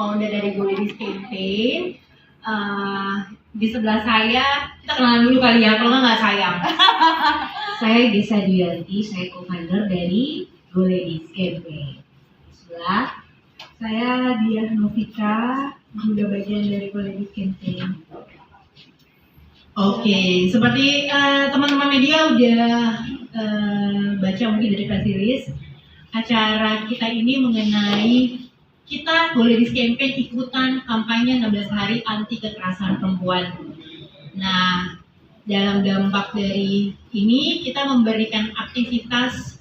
founder dari Go Ladies Campaign. Di sebelah saya, kita kenalan dulu kali ya, kalau nggak sayang. Saya Desa Duyanti, saya co-founder dari Go Ladies Campaign. Di sebelah saya Diah Novika, juga bagian dari Go Ladies Campaign. Oke, seperti teman-teman media udah baca mungkin dari press release, acara kita ini mengenai kita Go Ladies Campaign ikutan kampanye 16 hari anti kekerasan perempuan. Nah, dalam dampak dari ini kita memberikan aktivitas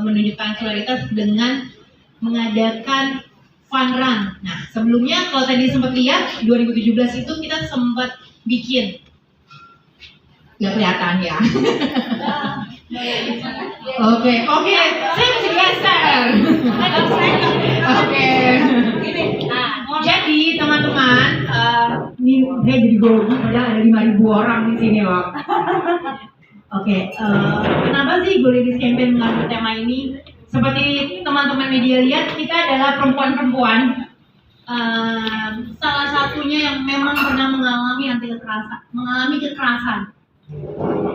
menunjukkan solidaritas dengan mengadakan fun run. Nah, sebelumnya kalau tadi sempat lihat 2017 itu kita sempat bikin, nggak kelihatan ya. Oke, saya masih geser. Oke. Jadi teman-teman, ini saya jadi grogi padahal ada 5.000 orang di sini loh. Oke, kenapa sih Go Ladies Campaign mengambil tema ini? Seperti teman-teman media lihat, kita adalah perempuan-perempuan. Salah satunya yang memang pernah mengalami kekerasan.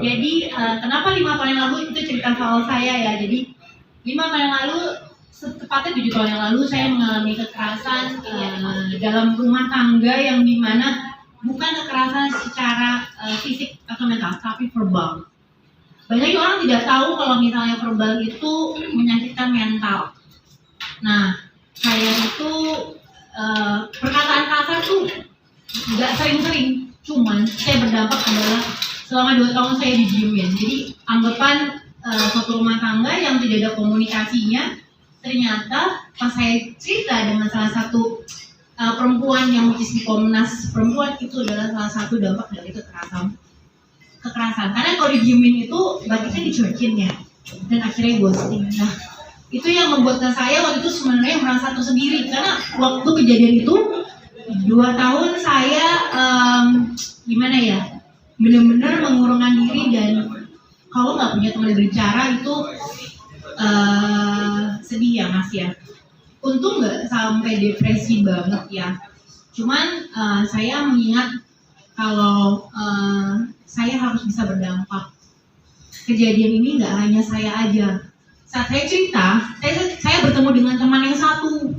Jadi kenapa 5 tahun yang lalu itu cerita soal saya ya. Jadi 5 tahun yang lalu, tepatnya 7 tahun yang lalu saya mengalami kekerasan dalam rumah tangga yang dimana bukan kekerasan secara fisik atau mental, tapi verbal. Banyak orang tidak tahu kalau misalnya verbal itu menyakitkan mental. Nah, saya itu perkataan kasar tuh nggak sering-sering, cuman saya berdampak adalah selama 2 tahun saya didiemin. Jadi anggapan suatu rumah tangga yang tidak ada komunikasinya, ternyata pas saya cerita dengan salah satu perempuan yang di Komnas Perempuan, itu adalah salah satu dampak dari kekerasan. Karena kalau didiemin itu berarti saya dicuekin ya, dan akhirnya ghosting. Nah, itu yang membuatkan saya waktu itu sebenarnya merasa tersendiri, karena waktu kejadian itu 2 tahun saya gimana ya, benar-benar mengurungkan diri, dan kalau nggak punya teman berbicara itu sedih ya Mas ya. Untung nggak sampai depresi banget ya. Cuman saya mengingat kalau saya harus bisa berdampak. Kejadian ini nggak hanya saya aja. Saat saya cerita, saya bertemu dengan teman yang satu.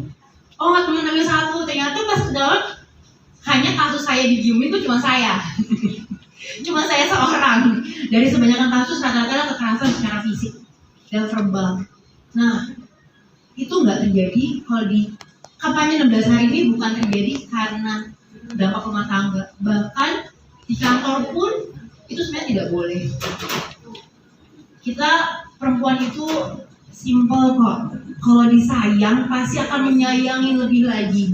Oh, teman yang satu, ternyata pas dalam hanya kasus saya didiemin itu cuma saya. Cuma saya seorang. Dari sebanyakan kasus rata-rata kekerasan secara fisik dan verbal. Nah, itu nggak terjadi kalau di kampanye 16 hari ini, bukan terjadi karena dampak rumah tangga. Bahkan di kantor pun itu sebenarnya tidak boleh. Kita perempuan itu simple kok. Kalau disayang pasti akan menyayangi lebih lagi.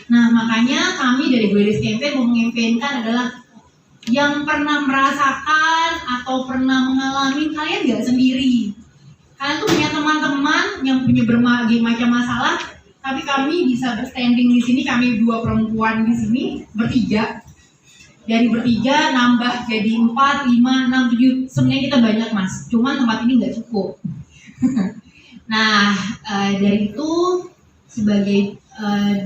Nah, makanya kami dari Go Ladies Campaign mau mengempenkan adalah yang pernah merasakan atau pernah mengalami, kalian gak sendiri. Kalian tuh punya teman-teman yang punya berbagai macam masalah, tapi kami bisa berstanding di sini. Kami 2 perempuan di sini, bertiga. Dari bertiga nambah jadi 4, 5, 6, 7. Sebenarnya kita banyak Mas, cuman tempat ini nggak cukup. Nah, dari itu sebagai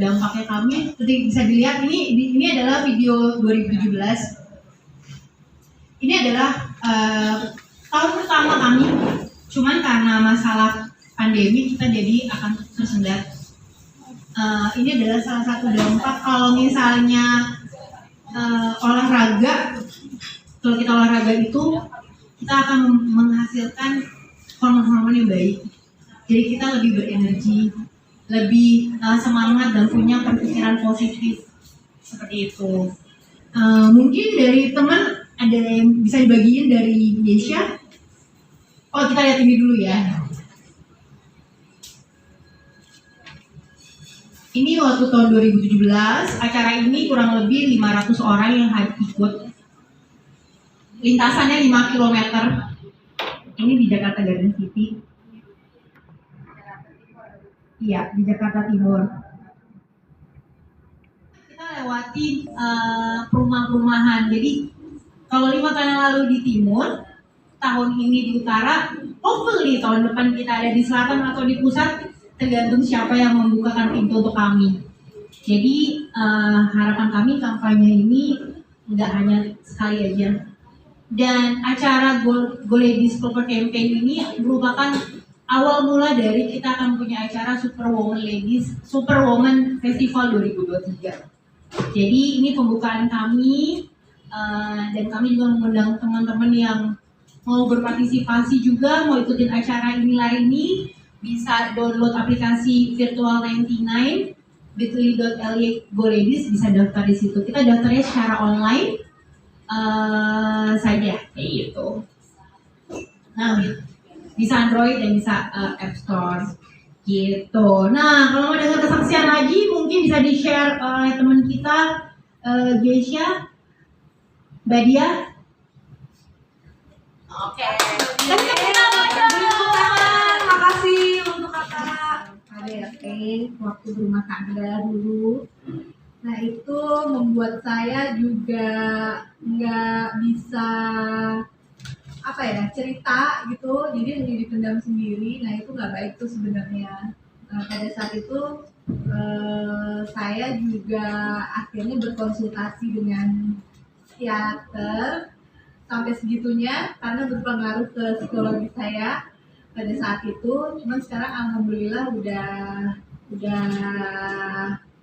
dampaknya kami, seperti bisa dilihat ini adalah video 2017. Ini adalah tahun pertama kami, cuman karena masalah pandemi kita jadi akan tersendat. Ini adalah salah satu dampak kalau misalnya olahraga. Kalau kita olahraga itu kita akan menghasilkan hormon-hormon yang baik. Jadi kita lebih berenergi, lebih semangat dan punya perpikiran positif seperti itu. Mungkin dari teman ada yang bisa dibagiin dari Desya? Oh, kita lihat ini dulu ya. Ini waktu tahun 2017, acara ini kurang lebih 500 orang yang ikut. Lintasannya 5 km. Ini di Jakarta Garden City. Iya, di Jakarta Timur. Kita lewati perumahan-perumahan. Jadi kalau 5 tahun yang lalu di timur, tahun ini di utara, hopefully tahun depan kita ada di selatan atau di pusat, tergantung siapa yang membukakan pintu untuk kami. Jadi harapan kami kampanye ini nggak hanya sekali aja. Dan acara Go Ladies Proper Campaign ini merupakan awal mula dari kita akan punya acara Superwoman Festival 2023. Jadi ini pembukaan kami dan kami juga mengundang teman-teman yang mau berpartisipasi juga, mau ikutin acara inilah ini, bisa download aplikasi Virtual 99 bit.ly Go Ladies, bisa daftar di situ. Kita daftarnya secara online saja, kayak gitu. Nah, bisa Android dan bisa App Store, gitu. Nah, kalau mau dengar kesaksian lagi, mungkin bisa di-share oleh teman kita, Geisha, Badia. Oke. Makasih untuk kakak KDRT waktu berumah tangga dulu. Nah itu membuat saya juga nggak bisa cerita gitu, jadi hanya dipendam sendiri. Nah itu nggak baik tuh sebenarnya. Nah, pada saat itu saya juga akhirnya berkonsultasi dengan psikiater sampai segitunya karena berpengaruh ke psikologi saya pada saat itu. Cuman sekarang alhamdulillah udah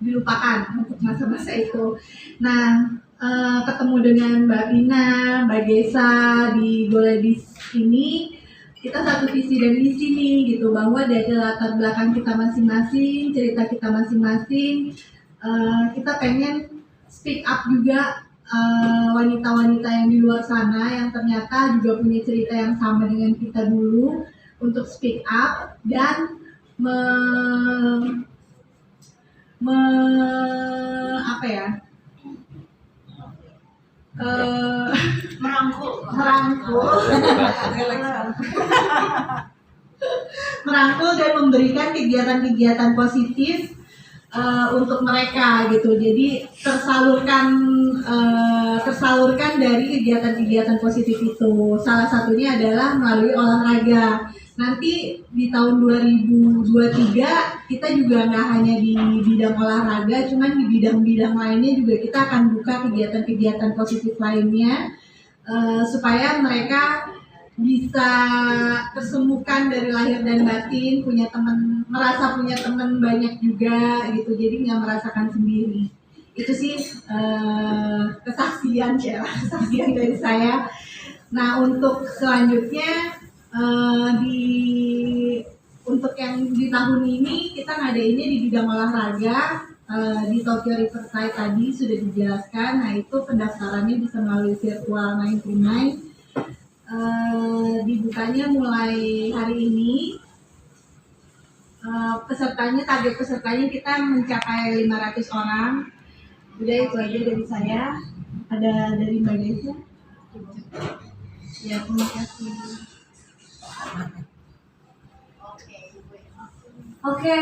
dilupakan untuk masa-masa itu. Nah, ketemu dengan Mbak Ina, Mbak Gesa di Go Ladies ini, kita satu visi dan misi nih gitu, bahwa dari latar belakang kita masing-masing, cerita kita masing-masing, kita pengen speak up juga wanita-wanita yang di luar sana yang ternyata juga punya cerita yang sama dengan kita dulu, untuk speak up dan merangkul dan memberikan kegiatan-kegiatan positif untuk mereka gitu. Jadi tersalurkan dari kegiatan-kegiatan positif itu. Salah satunya adalah melalui olahraga. Nanti di tahun 2023 kita juga nggak hanya di bidang olahraga, cuman di bidang-bidang lainnya juga kita akan buka kegiatan-kegiatan positif lainnya supaya mereka bisa tersembuhkan dari lahir dan batin, merasa punya teman banyak juga gitu, jadi nggak merasakan sendiri. Itu sih kesaksian dari saya. Nah untuk selanjutnya untuk yang di tahun ini kita ngadainnya di bidang olahraga di Tokyo Riverside tadi sudah dijelaskan. Nah itu pendaftarannya bisa melalui Virtual 99. Dibukanya mulai hari ini. Target pesertanya kita mencapai 500 orang. Udah itu aja dari saya. Ada dari Mbak Desa. Ya, terima kasih. Oke,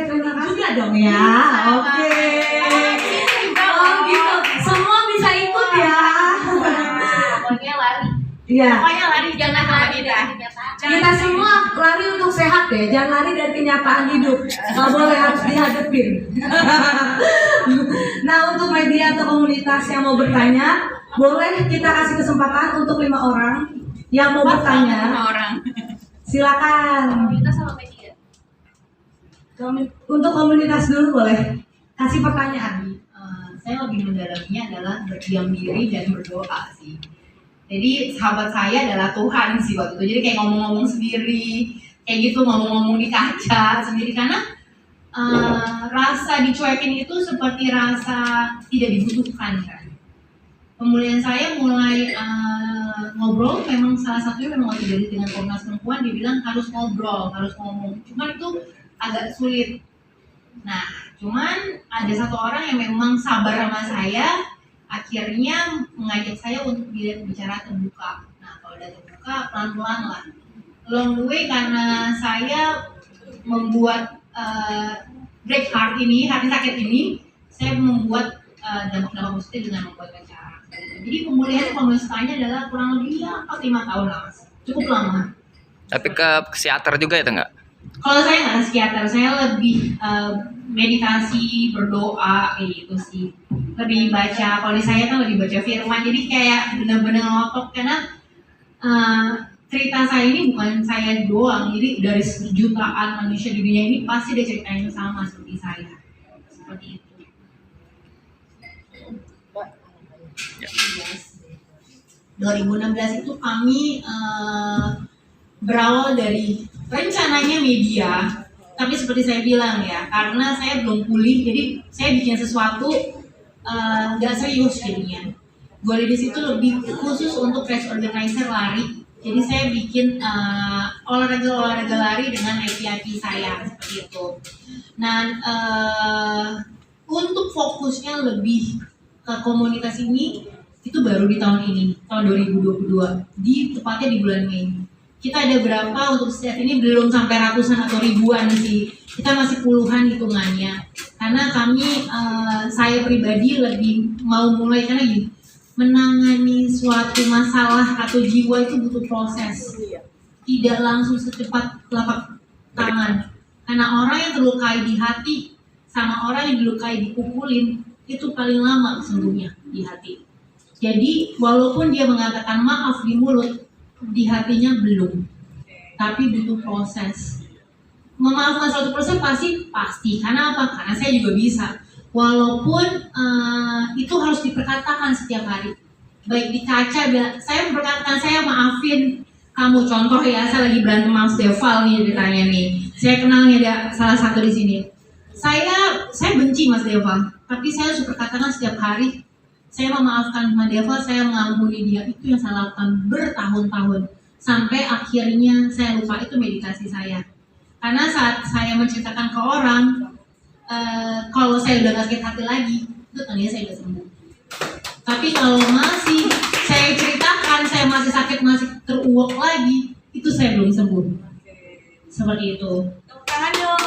terima kasih dong ya. Oke. Oh gitu. Semua bisa ikut ya. Pokoknya lari. Iya. Pokoknya lari, jangan lari dah. Kita semua lari untuk sehat deh, jangan lari dari kenyataan hidup. Nggak boleh, harus dihadapin. Nah untuk media atau komunitas yang mau bertanya, boleh kita kasih kesempatan untuk 5 orang yang mau bertanya. 5 orang. Silakan. Komunitas sama media. Untuk komunitas dulu boleh kasih pertanyaan. Saya lebih mendalaminya adalah berdiam diri dan berdoa sih. Jadi sahabat saya adalah Tuhan sih waktu itu. Jadi kayak ngomong-ngomong sendiri, kayak gitu, ngomong-ngomong di kaca sendiri, karena rasa dicuekin itu seperti rasa tidak dibutuhkan kan. Kemudian saya mulai ngobrol, memang salah satunya memang waktu dari dengan Komnas Perempuan dibilang harus ngobrol, harus ngomong. Cuman itu agak sulit. Nah, cuman ada satu orang yang memang sabar sama saya, akhirnya mengajak saya untuk bicara terbuka. Nah, kalau udah terbuka, pelan-pelan lah. Along the way, karena saya membuat break heart ini, hati sakit ini, saya membuat dampak-dampak positif dengan membuat acara. Jadi pemulihan komunitasnya adalah kurang lebih 4-5 tahun lah, Mas. Cukup lama. Tapi ke psikiater juga itu enggak? Kalau saya nggak psikiater, saya lebih meditasi, berdoa kayak gitu sih. Lebih baca, kalau di saya kan lebih baca firman, jadi kayak benar-benar ngotot karena cerita saya ini bukan saya doang, jadi dari jutaan manusia di dunia ini pasti ada ceritanya sama seperti saya, seperti itu. Yes. 2016 itu kami berawal dari rencananya media, tapi seperti saya bilang ya, karena saya belum pulih, jadi saya bikin sesuatu nggak serius jadinya. Gue di situ lebih khusus untuk race organizer lari. Jadi saya bikin olahraga lari dengan IP saya seperti itu. Nah, untuk fokusnya lebih ke komunitas ini itu baru di tahun ini, tahun 2022, tepatnya di bulan Mei. Kita ada berapa untuk setiap ini belum sampai ratusan atau ribuan sih. Kita masih puluhan hitungannya. Karena kami, saya pribadi lebih mau mulai karena gini, menangani suatu masalah atau jiwa itu butuh proses, tidak langsung secepat telapak tangan. Karena orang yang terlukai di hati sama orang yang dilukai dipukulin itu paling lama sembuhnya di hati. Jadi walaupun dia mengatakan maaf di mulut, di hatinya belum, tapi butuh proses. Memaafkan suatu proses pasti. Karena apa? Karena saya juga bisa. Walaupun itu harus diperkatakan setiap hari, baik di kaca, saya memperkatakan saya maafin kamu. Contoh ya, saya lagi berantem sama Deval nih ditanya nih. Saya kenal nih ada salah satu di sini. Saya benci Mas Deval, tapi saya harus berkatakan setiap hari. Saya memaafkan Mas Deval, saya mengampuni dia. Itu yang saya lakukan bertahun-tahun sampai akhirnya saya lupa itu meditasi saya. Karena saat saya menceritakan ke orang, kalau saya udah gak sakit hati lagi, itu tandanya saya udah sembuh. Tapi kalau masih saya ceritakan, saya masih sakit, masih teruak lagi, itu saya belum sembuh. Seperti itu. Tangan dong.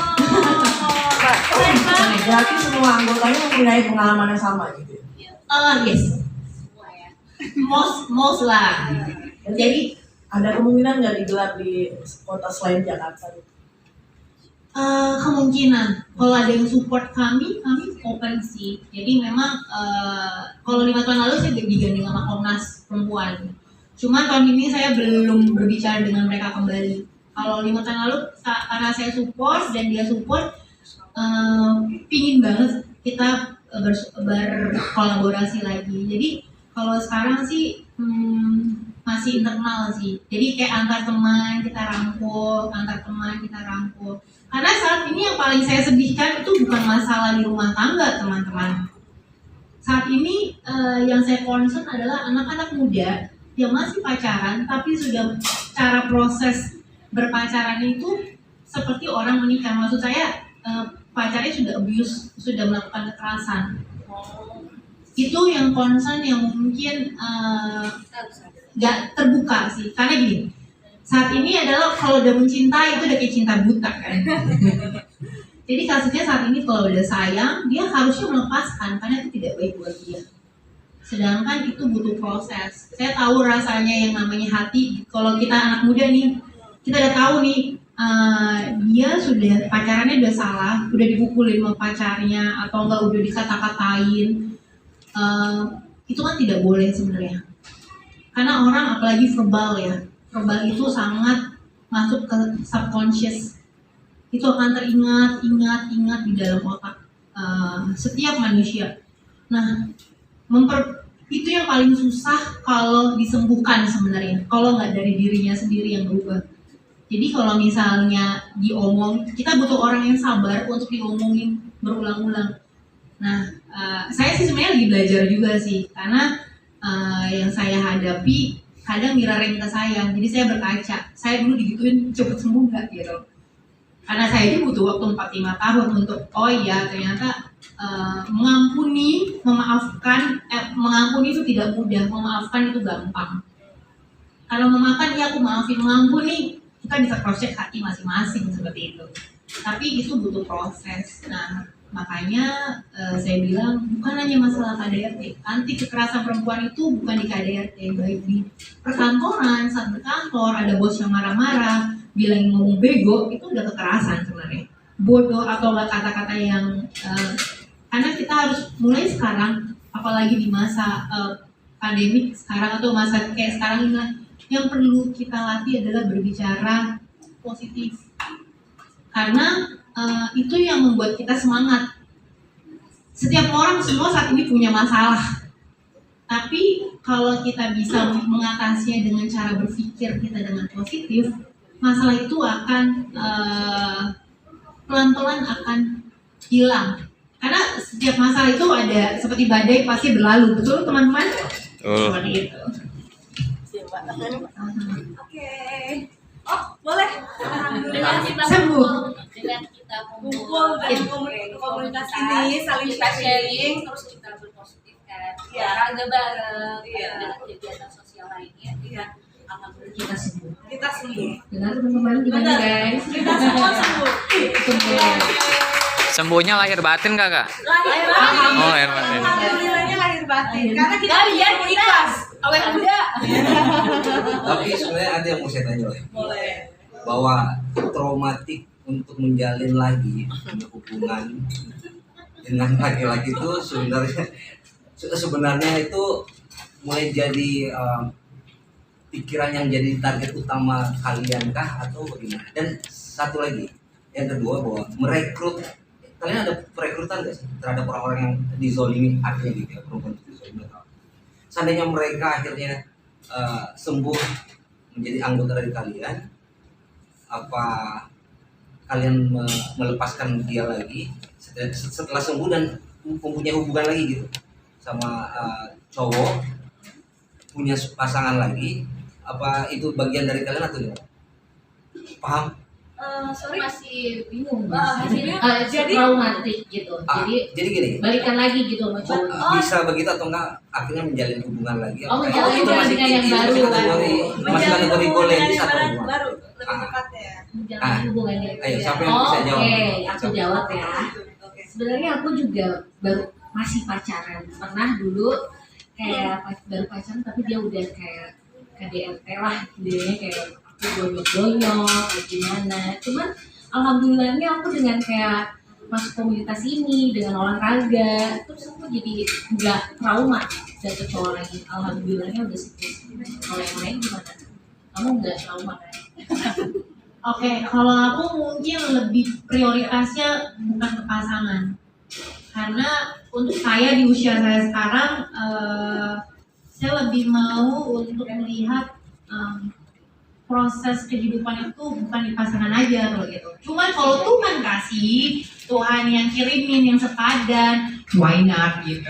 Berarti semua anggotanya mempunyai pengalaman yang sama gitu. Yes. Most lah. Jadi ada kemungkinan nggak digelar di kota selain Jakarta? Kemungkinan kalau ada yang support kami open sih. Jadi memang kalau 5 tahun lalu saya digandeng sama Komnas Perempuan. Cuma tahun ini saya belum berbicara dengan mereka kembali. Kalau 5 tahun lalu karena saya support dan dia support, pingin banget kita berkolaborasi lagi. Jadi kalau sekarang sih masih internal sih. Jadi kayak antar teman kita rangkul. Karena saat ini yang paling saya sedihkan itu bukan masalah di rumah tangga, teman-teman. Saat ini yang saya concern adalah anak-anak muda yang masih pacaran, tapi sudah cara proses berpacaran itu seperti orang menikah. Maksud saya pacarnya sudah abuse, sudah melakukan kekerasan. Itu yang concern yang mungkin nggak terbuka sih. Karena gini, saat ini adalah kalau udah mencintai itu udah kayak cinta buta kan. Jadi kasusnya saat ini kalau udah sayang, dia harusnya melepaskan karena itu tidak baik buat dia. Sedangkan itu butuh proses. Saya tahu rasanya yang namanya hati. Kalau kita anak muda nih, kita udah tahu nih dia sudah pacarannya udah salah, udah dipukulin sama pacarnya atau enggak udah dikata-katain. Itu kan tidak boleh sebenarnya. Karena orang apalagi verbal ya. Verbal itu sangat masuk ke subconscious. Itu akan teringat di dalam otak setiap manusia. Nah, itu yang paling susah kalau disembuhkan sebenarnya. Kalau nggak dari dirinya sendiri yang berubah. Jadi kalau misalnya kita butuh orang yang sabar untuk diomongin berulang-ulang. Nah, saya sih sebenarnya lagi belajar juga sih, karena yang saya hadapi kadang mirroring ke saya, jadi saya berkaca, saya dulu digituin cepet sembuh nggak gitu. Karena saya ini butuh waktu 4-5 tahun untuk, oh iya ternyata mengampuni itu tidak mudah, memaafkan itu gampang. Kalau memaafkan ya aku maafin, mengampuni kita bisa proses hati masing-masing seperti itu. Tapi itu butuh proses. Nah, makanya saya bilang bukan hanya masalah KDRT. Anti kekerasan perempuan itu bukan di KDRT, baik di perkantoran, saat berkantor ada bos yang marah-marah, bilang ngomong bego, itu udah kekerasan sebenarnya. bodoh atau nggak kata-kata yang karena kita harus mulai sekarang, apalagi di masa pandemik sekarang atau masa kayak sekarang ini, yang perlu kita latih adalah berbicara positif, karena itu yang membuat kita semangat. Setiap orang semua saat ini punya masalah, tapi kalau kita bisa mengatasinya dengan cara berpikir kita dengan positif, masalah itu akan pelan-pelan akan hilang. Karena setiap masalah itu ada seperti badai pasti berlalu, betul teman-teman? Seperti itu. Oke. Oh, boleh. Dengan kita Sembuh. dengan kita Kumpul dan komunitas ini saling kita sharing. terus kita berpositif kan. Iya. Olahraga bareng, Iya. dengan kegiatan sosial lainnya. Iya. Alhamdulillah kita sembuh. Kita sembuh. Benar teman-teman, gimana Benar. guys? Kita semua sembuh. Sembuh. Sembuhnya lahir batin kakak? Lahir batin. Oh, lahir batin. Alhamdulillahnya lahir batin. Karena kita Kalian ikhlas. awet muda. Tapi sebenarnya ada yang mau saya tanya oleh Boleh. bahwa traumatik untuk menjalin lagi hubungan dengan laki-laki itu sebenarnya itu mulai jadi pikiran yang jadi target utama kalian kah atau bagaimana? Dan satu lagi, yang kedua bahwa merekrut, kalian ada perekrutan nggak sih terhadap orang-orang yang dizolimi, artinya gitu ya, perempuan itu dizolimi atau apa? Seandainya mereka akhirnya sembuh menjadi anggota dari kalian, apa kalian melepaskan dia lagi setelah sembuh dan mempunyai hubungan lagi gitu sama cowok, punya pasangan lagi, apa itu bagian dari kalian atau tidak? Paham? Sorry. Masih bingung. Jadi traumatik gitu. Jadi gini, balikan lagi gitu sama cowok. bisa begitu atau enggak akhirnya menjalin hubungan lagi? Oh, Apa menjalin itu masih hubungan yang baru. masih kategori golenis atau baru, gimana? baru lebih tepatnya. Menjalin hubungannya. Ayo, siapa yang bisa jawab? Oke, aku jawab ya. Oke. Sebenarnya aku juga baru masih pacaran. Pernah dulu kayak baru pacaran tapi dia udah kayak KDRT lah, dia kayak aku bonyok-bonyok kayak gimana. Cuman alhamdulillahnya aku dengan kayak masuk komunitas ini dengan olahraga, terus aku jadi nggak trauma dapet cowok lagi. Alhamdulillahnya udah sembuh. Kalau yang lain gimana? Kamu nggak trauma kan? Oke, kalau aku mungkin lebih prioritasnya bukan ke pasangan, karena untuk saya di usia saya sekarang, saya lebih mau untuk melihat proses kehidupan itu bukan di pasangan aja kalau gitu. Cuman kalau Tuhan kasih, Tuhan yang kirimin yang sepadan, why not gitu.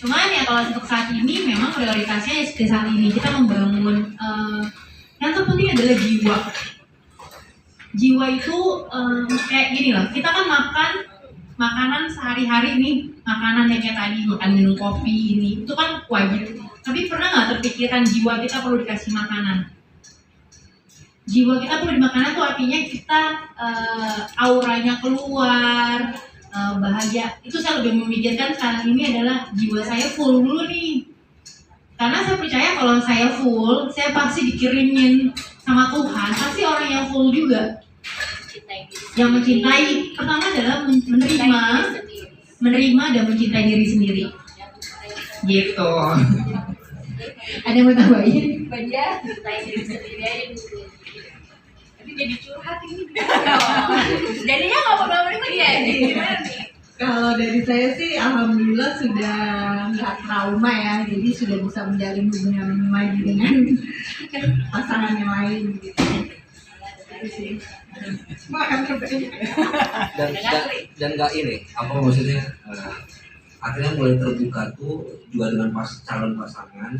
Cuman ya kalau untuk saat ini memang prioritasnya ya seperti saat ini kita membangun. Yang terpenting adalah jiwa. Jiwa itu kayak gini loh. Kita kan makan makanan sehari-hari nih, makanan yang kayak tadi makan minum kopi ini itu kan wajib. Tapi pernah nggak terpikirkan jiwa kita perlu dikasih makanan? Jiwa kita perlu di makanan tuh artinya kita auranya keluar, bahagia. Itu saya lebih memikirkan sekarang ini adalah jiwa saya full dulu nih. Karena saya percaya kalau saya full, saya pasti dikirimin sama Tuhan, pasti orang yang full juga. Yang mencintai, pertama adalah menerima dan mencintai diri sendiri. Gitu. Ada yang mau tambahin? Banyak cintai diri sendiri aja dulu. Tapi jadi curhat ini. Jadinya nggak pernah berikut ya. Gimana nih? Kalau dari saya sih alhamdulillah sudah nggak trauma ya, jadi sudah bisa menjalin hubungan lagi dengan pasangan yang lain gitu. Itu sih. dan nggak ini apa maksudnya akhirnya mulai terbuka tuh juga dengan calon pasangan,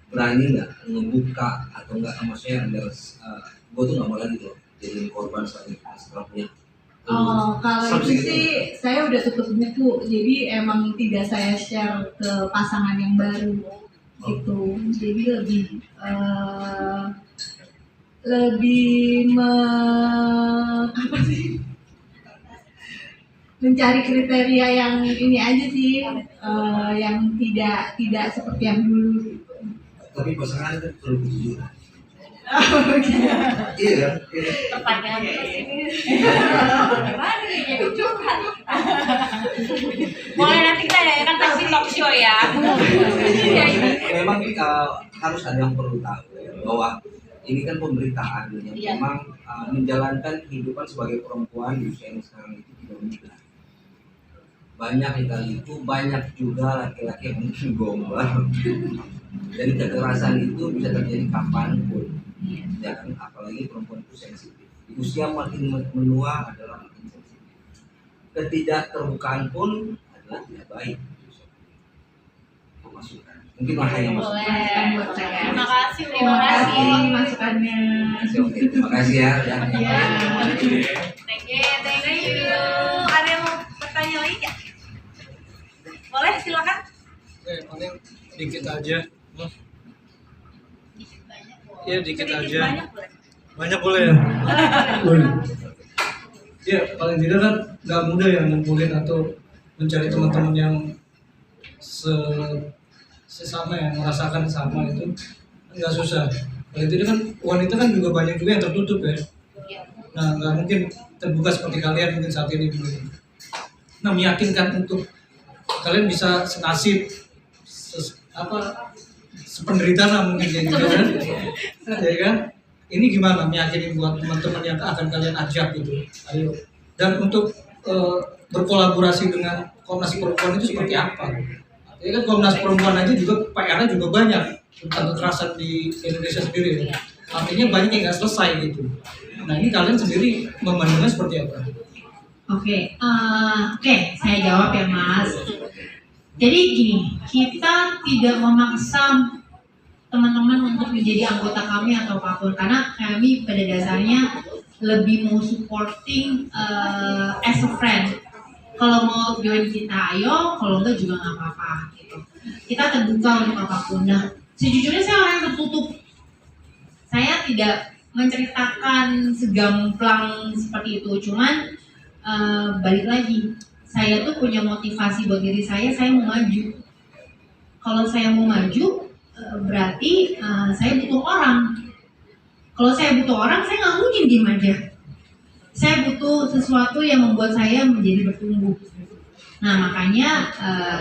berani nggak ngebuka atau nggak maksudnya biar gue tuh nggak mau lagi tuh jadi korban setelah punya. Oh, kalau itu sih saya udah tutup buku, jadi emang tidak saya share ke pasangan yang baru gitu. Jadi lebih apa sih? Mencari kriteria yang ini aja sih, yang tidak seperti yang dulu. Tapi pasangan itu perlu jujur. Iya kan? Iya. Pertanyaan gimana nih jadi curhat? Boleh nanti kita adakan taksi talk show ya. Memang harus ada yang perlu tahu ya, bahwa ini kan pemberitaan yang Iya. memang menjalankan kehidupan sebagai perempuan di usia yang sekarang itu tidak mudah. Banyak kali itu banyak juga laki-laki yang mungkin gombal. Jadi kekerasan itu bisa terjadi kapanpun. Ya kan, apalagi perempuan itu sensitif. Di usia makin menua adalah makin sensitif. Ketidakterbukaan pun adalah tidak baik. Masukan. Mungkin makanya masukan. Boleh. Terima kasih. Terima kasih masukannya. Oke, terima kasih ya. Ya. Thank you. Ada yang mau bertanya lagi nggak? Boleh, silakan. Paling dikit aja. Iya dikit Sedikit aja. banyak boleh. Banyak boleh ya? Boleh. Iya paling tidak kan nggak mudah ya ngumpulin atau mencari teman-teman yang sesama yang merasakan sama itu nggak susah. Paling tidak kan wanita kan juga banyak juga yang tertutup ya. Nah nggak mungkin terbuka seperti kalian mungkin saat ini begini. Nah meyakinkan untuk kalian bisa senasib sependeritaan lah mungkin kayak gitu kan. Ya kan? Ini gimana meyakinin buat teman-teman yang akan kalian ajak gitu. Ayo. Dan untuk berkolaborasi dengan Komnas Perempuan itu seperti apa? Ya kan Komnas Perempuan aja juga PR-nya juga banyak tentang kekerasan di Indonesia sendiri. Artinya banyak yang nggak selesai gitu. Nah ini kalian sendiri memandangnya seperti apa? Oke, saya jawab ya Mas. Jadi gini, kita tidak memaksa teman-teman untuk menjadi anggota kami atau apapun, karena kami pada dasarnya lebih mau supporting as a friend. Kalau mau join kita ayo, kalau enggak juga nggak apa-apa gitu. Kita terbuka untuk apapun. Nah, sejujurnya saya orang yang tertutup. Saya tidak menceritakan segamblang seperti itu, cuman balik lagi, saya tuh punya motivasi buat diri saya mau maju. Kalau saya mau maju, berarti saya butuh orang. Kalau saya butuh orang, saya nggak mungkin diem aja. Saya butuh sesuatu yang membuat saya menjadi bertumbuh. Nah makanya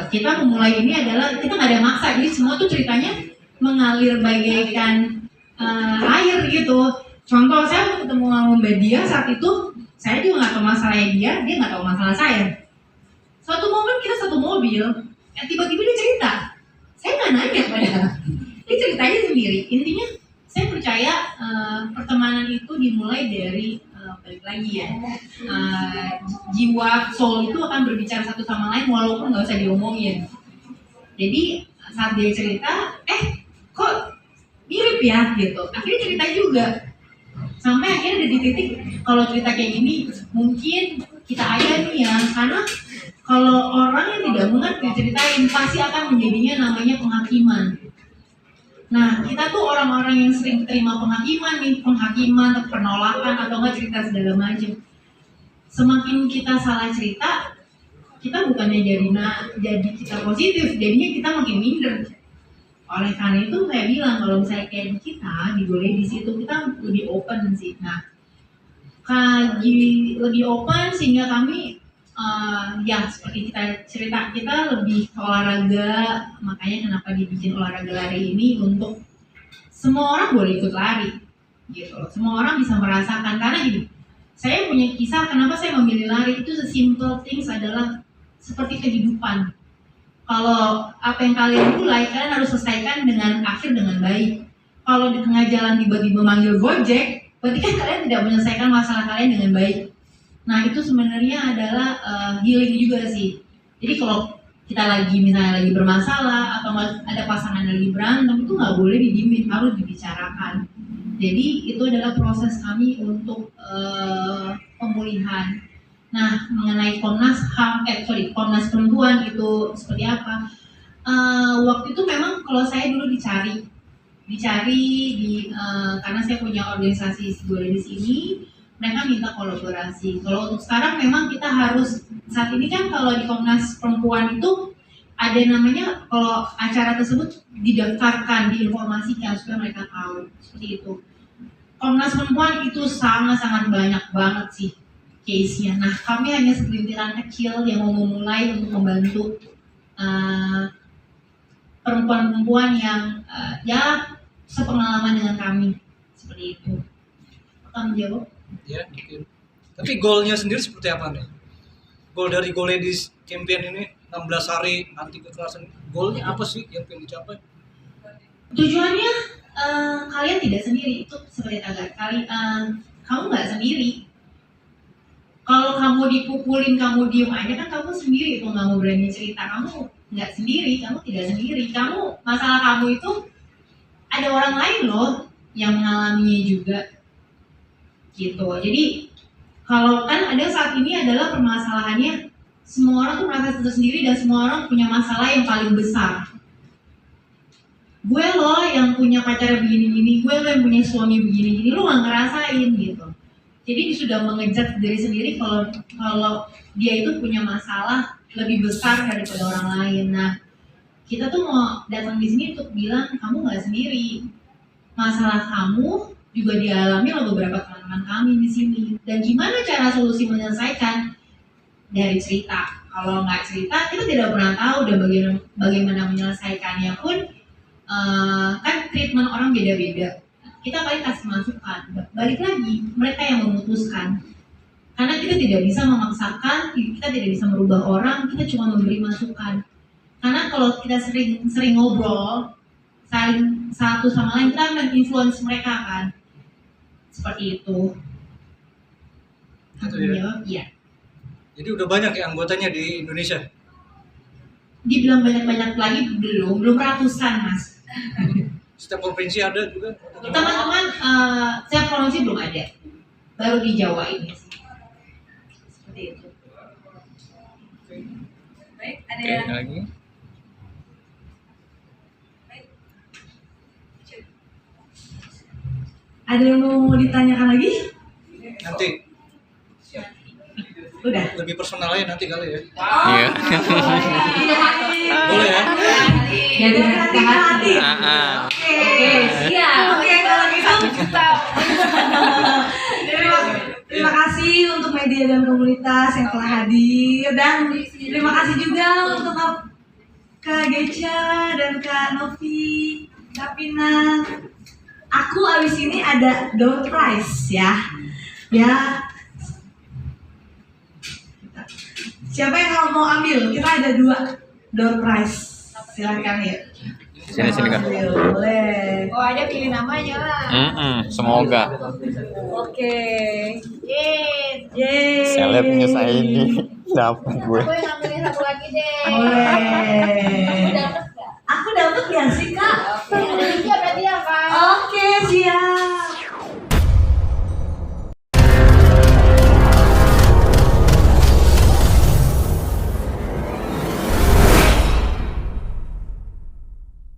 kita memulai ini adalah kita nggak ada maksa, jadi semua tuh ceritanya mengalir bagaikan air gitu. Contoh saya ketemu sama Mbak Dia saat itu, saya juga nggak tahu masalahnya dia nggak tahu masalah saya. Suatu momen kita satu mobil, tiba-tiba dia cerita. Saya nggak nanya padahal. Dia ceritanya sendiri. Intinya saya percaya pertemanan itu dimulai dari balik lagi ya. Jiwa soul itu akan berbicara satu sama lain walaupun nggak usah diomongin. Jadi saat dia cerita, kok mirip ya gitu. Akhirnya cerita juga. Sampai akhirnya di titik kalau cerita kayak gini mungkin kita aja nih ya, karena kalau orang yang tidak mengerti ceritain pasti akan menjadinya namanya penghakiman. Nah kita tuh orang-orang yang sering terima penghakiman nih, penghakiman, penolakan atau enggak cerita segala macam. Semakin kita salah cerita, kita bukannya jadi kita positif, jadinya kita makin minder. Oleh karena itu saya bilang kalau misalnya kayak di kita di Boleh di situ kita lebih open sih. Nah, lebih open sehingga kami ya seperti cerita kita lebih olahraga. Makanya kenapa dibikin olahraga lari ini untuk semua orang boleh ikut lari, gitu. Semua orang bisa merasakan karena gini. Saya punya kisah kenapa saya memilih lari itu simple things adalah seperti kehidupan. Kalau apa yang kalian mulai, kalian harus selesaikan dengan akhir dengan baik. Kalau di tengah jalan tiba-tiba manggil Gojek, berarti kan kalian tidak menyelesaikan masalah kalian dengan baik. Nah itu sebenarnya adalah healing juga sih. Jadi kalau kita misalnya lagi bermasalah atau ada pasangan lagi berantem, itu nggak boleh didiemin, harus dibicarakan. Jadi itu adalah proses kami untuk pemulihan. Nah, mengenai Komnas Perempuan itu seperti apa? Waktu itu memang kalau saya dulu dicari karena saya punya organisasi Boleh di sini, mereka minta kolaborasi. Kalau untuk sekarang memang kita harus saat ini kan kalau di Komnas Perempuan itu ada namanya kalau acara tersebut didaftarkan, diinformasikan supaya mereka tahu seperti itu. Komnas Perempuan itu sangat-sangat banyak banget sih case-nya. Nah, kami hanya segelintiran kecil yang mau memulai untuk membantu perempuan-perempuan yang ya sepengalaman dengan kami seperti itu. Akan menjawab? Ya, mungkin. Tapi goalnya sendiri seperti apa nih? Goal dari Go Ladies Campaign ini 16 hari anti kekerasan, goalnya apa sih yang pengen dicapai? Tujuannya kalian tidak sendiri, itu seperti kamu nggak sendiri. Kalau kamu dipukulin, kamu diem aja kan kamu sendiri, itu nggak mau berani cerita, kamu nggak sendiri, kamu tidak sendiri. Kamu, masalah kamu itu ada orang lain loh yang mengalaminya juga, gitu. Jadi kalau kan ada saat ini adalah permasalahannya semua orang tuh merasa tersendiri dan semua orang punya masalah yang paling besar. Gue loh yang punya pacar begini-gini, gue loh yang punya suami begini-gini, lu nggak ngerasain gitu. Jadi dia sudah mengejat diri sendiri kalau dia itu punya masalah lebih besar daripada orang lain. Nah, kita tuh mau datang di sini untuk bilang kamu nggak sendiri. Masalah kamu juga dialami oleh beberapa teman-teman kami di sini. Dan gimana cara solusi menyelesaikan? Dari cerita. Kalau nggak cerita, kita tidak pernah tahu dan bagaimana menyelesaikannya pun. Kan treatment orang beda-beda. Kita paling kasih masukan. Balik lagi, mereka yang memutuskan. Karena kita tidak bisa memaksakan, kita tidak bisa merubah orang, kita cuma memberi masukan. Karena kalau kita sering ngobrol, saling satu sama lain, kita akan influence mereka kan. Seperti itu. Aku menjawab, iya. Jadi udah banyak ya anggotanya di Indonesia? Dibilang banyak-banyak lagi belum ratusan mas. Setiap provinsi ada juga? Teman-teman, setiap provinsi belum ada, baru di Jawa ini sih. Seperti itu. Baik, ada Oke, yang lagi. Ada yang mau ditanyakan lagi? Nanti Udah. lebih personal aja nanti kali ya. Iya. Boleh ya? Jadi hati-hati. Oke, siap. Oke, kalau gitu. Terima kasih untuk media dan komunitas yang telah hadir, dan terima kasih juga untuk Kak Gecha dan Kak Novi, Kak Pina. Aku abis ini ada door prize ya. Siapa yang mau ambil? Kita ada 2 door prize. Silakan ya. Sini Kak. Ambil, boleh. Oh ada pilih namanya lah. Semoga. Oke. Yeay. Yeay. Selebnya saya ini dapat gue. Aku yang ambilin satu lagi deh. Boleh. Aku dapat gak sih